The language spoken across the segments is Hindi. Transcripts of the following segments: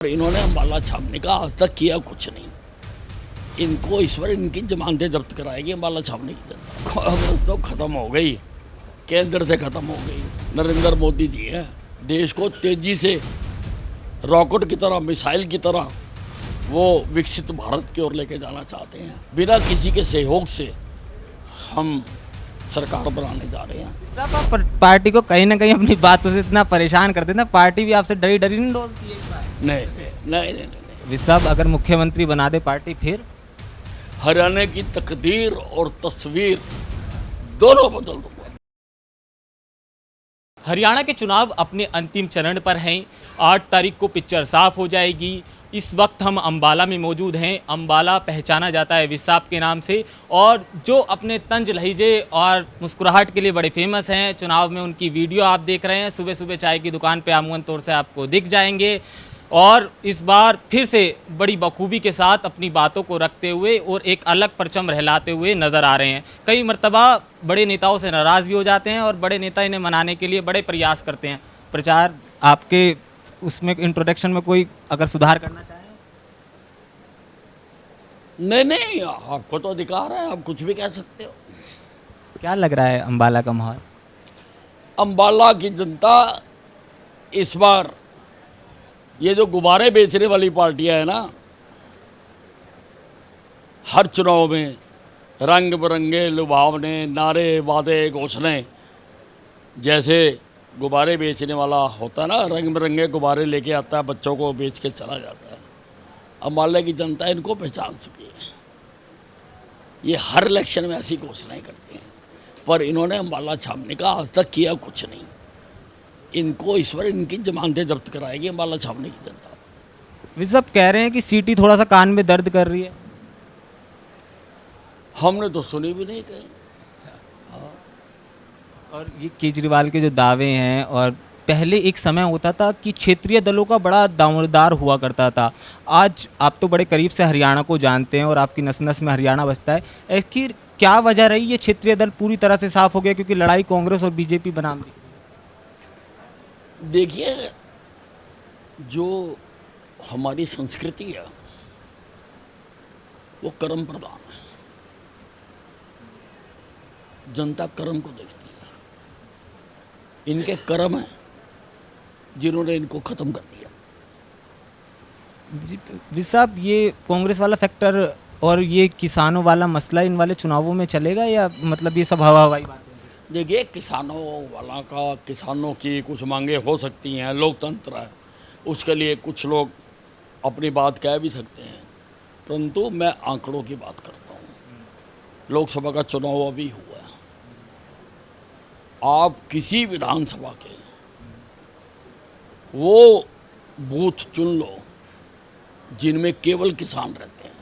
इन्होंने अम्बाला छापने का आज तक किया कुछ नहीं। इनको इस पर इनकी जमानतें जब्त कराएगी अम्बाला छापने की जनता। कांग्रेस तो खत्म हो गई, केंद्र से खत्म हो गई। नरेंद्र मोदी जी हैं, देश को तेजी से रॉकेट की तरह, मिसाइल की तरह वो विकसित भारत की ओर लेके जाना चाहते हैं। बिना किसी के सहयोग से हम सरकार बनाने जा रहे हैं। सब आप पार्टी को कहीं ना कहीं अपनी बातों से इतना परेशान करते हैं ना, पार्टी भी आपसे डरी डरी नहीं डोलती है इस बार? नहीं। विसाब अगर मुख्यमंत्री बना दे पार्टी फिर हरियाणा की तकदीर और तस्वीर दोनों बदल दूंगा। हरियाणा के चुनाव अपने अंतिम चरण पर हैं। 8 तारीख को पिक्चर साफ हो जाएगी। इस वक्त हम अंबाला में मौजूद हैं। अंबाला पहचाना जाता है विसाब के नाम से, और जो अपने तंज लहजे और मुस्कुराहट के लिए बड़े फेमस हैं। चुनाव में उनकी वीडियो आप देख रहे हैं, सुबह सुबह चाय की दुकान पे आमूमन तौर से आपको दिख जाएंगे। और इस बार फिर से बड़ी बखूबी के साथ अपनी बातों को रखते हुए और एक अलग परचम रहलाते हुए नज़र आ रहे हैं। कई मर्तबा बड़े नेताओं से नाराज़ भी हो जाते हैं और बड़े नेता इन्हें मनाने के लिए बड़े प्रयास करते हैं। प्रचार आपके उसमें इंट्रोडक्शन में कोई अगर सुधार करना चाहें? नहीं, आपको तो अधिकार है, आप कुछ भी कह सकते हो। क्या लग रहा है अंबाला का माहौल? अंबाला की जनता इस बार ये जो गुब्बारे बेचने वाली पार्टियां है ना, हर चुनाव में रंग बिरंगे लुभावने नारे, वादे, घोषणाएं, जैसे गुब्बारे बेचने वाला होता है ना, रंग बिरंगे गुब्बारे लेके आता है, बच्चों को बेच के चला जाता है। अम्बाला की जनता इनको पहचान चुकी है। ये हर इलेक्शन में ऐसी घोषणाएं करते हैं, पर इन्होंने अम्बाला छापने का आज तक किया कुछ नहीं। इनको इस पर इनकी जमानतें जब्त कराएगी अम्बाला छापने की जनता। विसाब कह रहे हैं कि सीटी थोड़ा सा कान में दर्द कर रही है। हमने तो सुनी भी नहीं कहीं। और ये केजरीवाल के जो दावे हैं, और पहले एक समय होता था कि क्षेत्रीय दलों का बड़ा दामोदार हुआ करता था। आज आप तो बड़े करीब से हरियाणा को जानते हैं और आपकी नस नस में हरियाणा बसता है। आखिर क्या वजह रही ये क्षेत्रीय दल पूरी तरह से साफ हो गया, क्योंकि लड़ाई कांग्रेस और बीजेपी बनाम रही? देखिए, जो हमारी संस्कृति है वो कर्म प्रधान है। जनता कर्म को देखती है। इनके कर्म हैं जिन्होंने इनको खत्म कर दिया। विसाब ये कांग्रेस वाला फैक्टर और ये किसानों वाला मसला इन वाले चुनावों में चलेगा, या मतलब ये सब हवा हवाई बात है? देखिए, किसानों वाला का, किसानों की कुछ मांगे हो सकती हैं, लोकतंत्र है, उसके लिए कुछ लोग अपनी बात कह भी सकते हैं, परंतु मैं आंकड़ों की बात करता हूँ। लोकसभा का चुनाव अभी हुआ है। आप किसी विधानसभा के वो बूथ चुन लो जिनमें केवल किसान रहते हैं,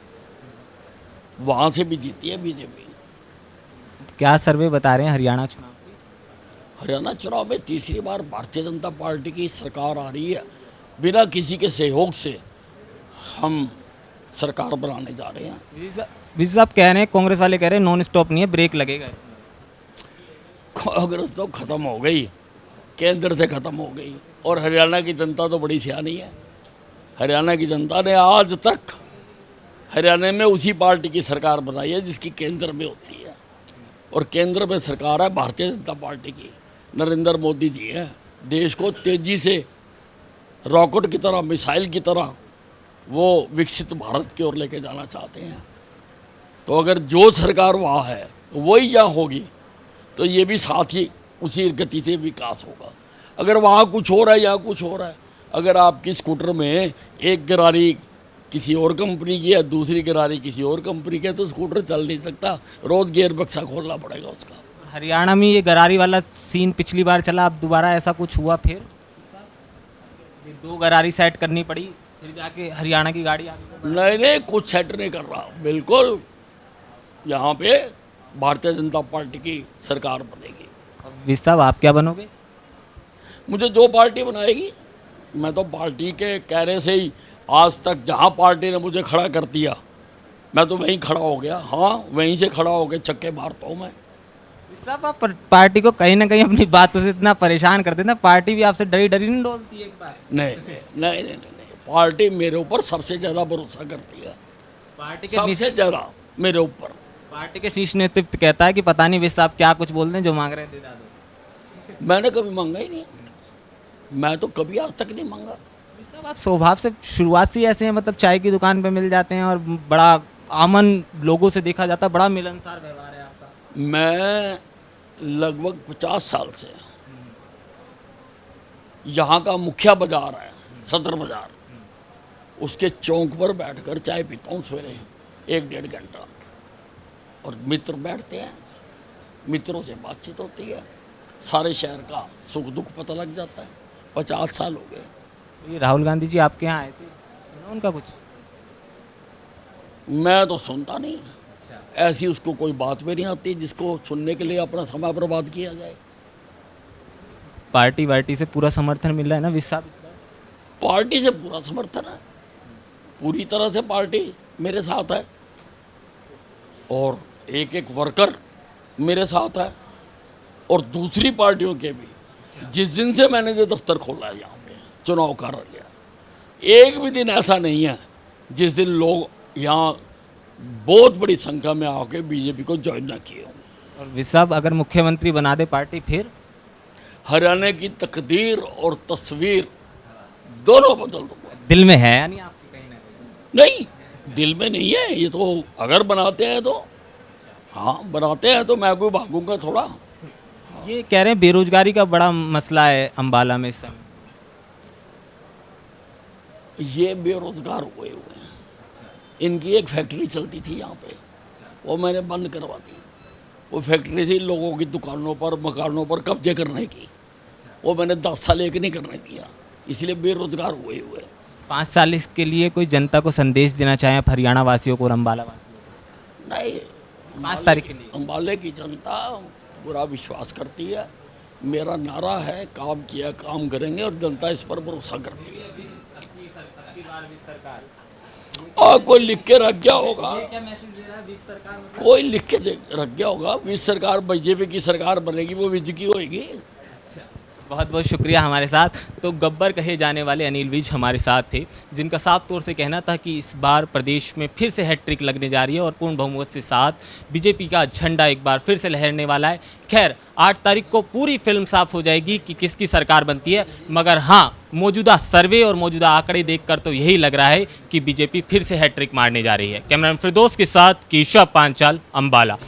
वहाँ से भी जीती है बीजेपी। क्या सर्वे बता रहे हैं हरियाणा चुनाव की? हरियाणा चुनाव में तीसरी बार भारतीय जनता पार्टी की सरकार आ रही है। बिना किसी के सहयोग से हम सरकार बनाने जा रहे हैं। विजी साहब कह रहे हैं, कांग्रेस वाले कह रहे हैं नॉन स्टॉप नहीं है, ब्रेक लगेगा इसमें। कांग्रेस तो खत्म हो गई, केंद्र से खत्म हो गई, और हरियाणा की जनता तो बड़ी सियानी है। हरियाणा की जनता ने आज तक हरियाणा में उसी पार्टी की सरकार बनाई है जिसकी केंद्र में होती है, और केंद्र में सरकार है भारतीय जनता पार्टी की। नरेंद्र मोदी जी हैं, देश को तेजी से रॉकेट की तरह, मिसाइल की तरह वो विकसित भारत की ओर लेके जाना चाहते हैं। तो अगर जो सरकार वहाँ है वही यहाँ होगी, तो ये भी साथ ही उसी गति से विकास होगा। अगर वहाँ कुछ हो रहा है, यहाँ कुछ हो रहा है, अगर आपकी स्कूटर में एक गरारी किसी और कंपनी की है, दूसरी गरारी किसी और कंपनी की है, तो स्कूटर चल नहीं सकता, रोज़ गियर बक्सा खोलना पड़ेगा उसका। हरियाणा में ये गरारी वाला सीन पिछली बार चला, अब दोबारा ऐसा कुछ हुआ फिर? ये 2 गरारी सेट करनी पड़ी, फिर जाके हरियाणा की गाड़ी आगे। नहीं, कुछ सेट नहीं कर रहा। बिल्कुल यहाँ पे भारतीय जनता पार्टी की सरकार बनेगी। विसाब आप क्या बनोगे? मुझे जो पार्टी बनाएगी, मैं तो पार्टी के कहने से ही आज तक जहाँ पार्टी ने मुझे खड़ा कर दिया, मैं तो वहीं खड़ा हो गया। हाँ, वहीं से खड़ा हो गया, चक्के मारता हूँ मैं। सब आप पार्टी को कहीं ना कहीं अपनी बातों से इतना परेशान करते हैं ना, पार्टी भी आपसे डरी डरी नहीं डोलती है एक बार? नहीं, पार्टी मेरे ऊपर सबसे ज़्यादा भरोसा करती है, पार्टी के सबसे ज़्यादा मेरे ऊपर। पार्टी के शीर्ष नेतृत्व कहता है कि पता नहीं विस साहब क्या कुछ बोल दें, जो मांग रहे हैं दे दो। मैंने कभी मांगा ही नहीं, मैं तो कभी आज तक नहीं मांगा। विस साहब, आप स्वभाव से शुरुआत से ही ऐसे हैं, मतलब चाय की दुकान पे मिल जाते हैं और बड़ा आमन लोगों से देखा जाता है, बड़ा मिलनसार व्यवहार है आपका। मैं लगभग 50 साल से यहाँ का मुख्य बाजार है सदर बाजार, उसके चौक पर बैठकर चाय पीता हूँ सवेरे 1-1.5 घंटा, और मित्र बैठते हैं, मित्रों से बातचीत होती है, सारे शहर का सुख दुख पता लग जाता है। 50 साल हो गए। ये राहुल गांधी जी आपके यहाँ आए थे, सुना उनका कुछ? मैं तो सुनता नहीं, ऐसी उसको कोई बात भी नहीं आती जिसको सुनने के लिए अपना समय बर्बाद किया जाए। पार्टी वार्टी से पूरा समर्थन मिल रहा है ना विस साहब इस बार? पार्टी से पूरा समर्थन है, पूरी तरह से पार्टी मेरे साथ है, और एक एक वर्कर मेरे साथ है, और दूसरी पार्टियों के भी। जिस दिन से मैंने जो दफ्तर खोला है यहाँ पे चुनाव कार्यालय, एक भी दिन ऐसा नहीं है जिस दिन लोग यहाँ बहुत बड़ी संख्या में आके बीजेपी को ज्वाइन ना किए हों। और विस साहब अगर मुख्यमंत्री बना दे पार्टी, फिर हरियाणा की तकदीर और तस्वीर दोनों बदल दूंगा। दिल में है यानी आपके कहीं ना कहीं? नहीं, दिल में नहीं है ये तो, अगर बनाते हैं तो, हाँ बनाते हैं तो मैं कोई भागूंगा थोड़ा। ये कह रहे हैं बेरोजगारी का बड़ा मसला है अम्बाला में इस समय। ये बेरोजगार हुए हैं, इनकी एक फैक्ट्री चलती थी यहाँ पे, वो मैंने बंद करवा दी। वो फैक्ट्री थी लोगों की दुकानों पर मकानों पर कब्जे करने की, वो मैंने 10 साल एक नहीं करने दिया, इसलिए बेरोजगार हुए 5 साल इसके लिए कोई जनता को संदेश देना चाहें आप हरियाणा वासियों को और अम्बाला वासियों को? नहीं, 5 तारीख के लिए अम्बाले की जनता पूरा विश्वास करती है, मेरा नारा है काम किया काम करेंगे, और जनता इस पर भरोसा करती है। और कोई लिख के रख गया होगा, कोई लिख के रख गया होगा, विज सरकार बीजेपी की सरकार बनेगी, वो विज की होगी। बहुत बहुत शुक्रिया हमारे साथ। तो गब्बर कहे जाने वाले अनिल विज हमारे साथ थे, जिनका साफ तौर से कहना था कि इस बार प्रदेश में फिर से हैट्रिक लगने जा रही है और पूर्ण बहुमत के साथ बीजेपी का झंडा एक बार फिर से लहरने वाला है। खैर 8 तारीख को पूरी फिल्म साफ हो जाएगी कि किसकी सरकार बनती है, मगर हाँ मौजूदा सर्वे और मौजूदा आंकड़े देखकर तो यही लग रहा है कि बीजेपी फिर से हैट्रिक मारने जा रही है। कैमरामैन फिरदौस के साथ केशव पांचाल, अम्बाला।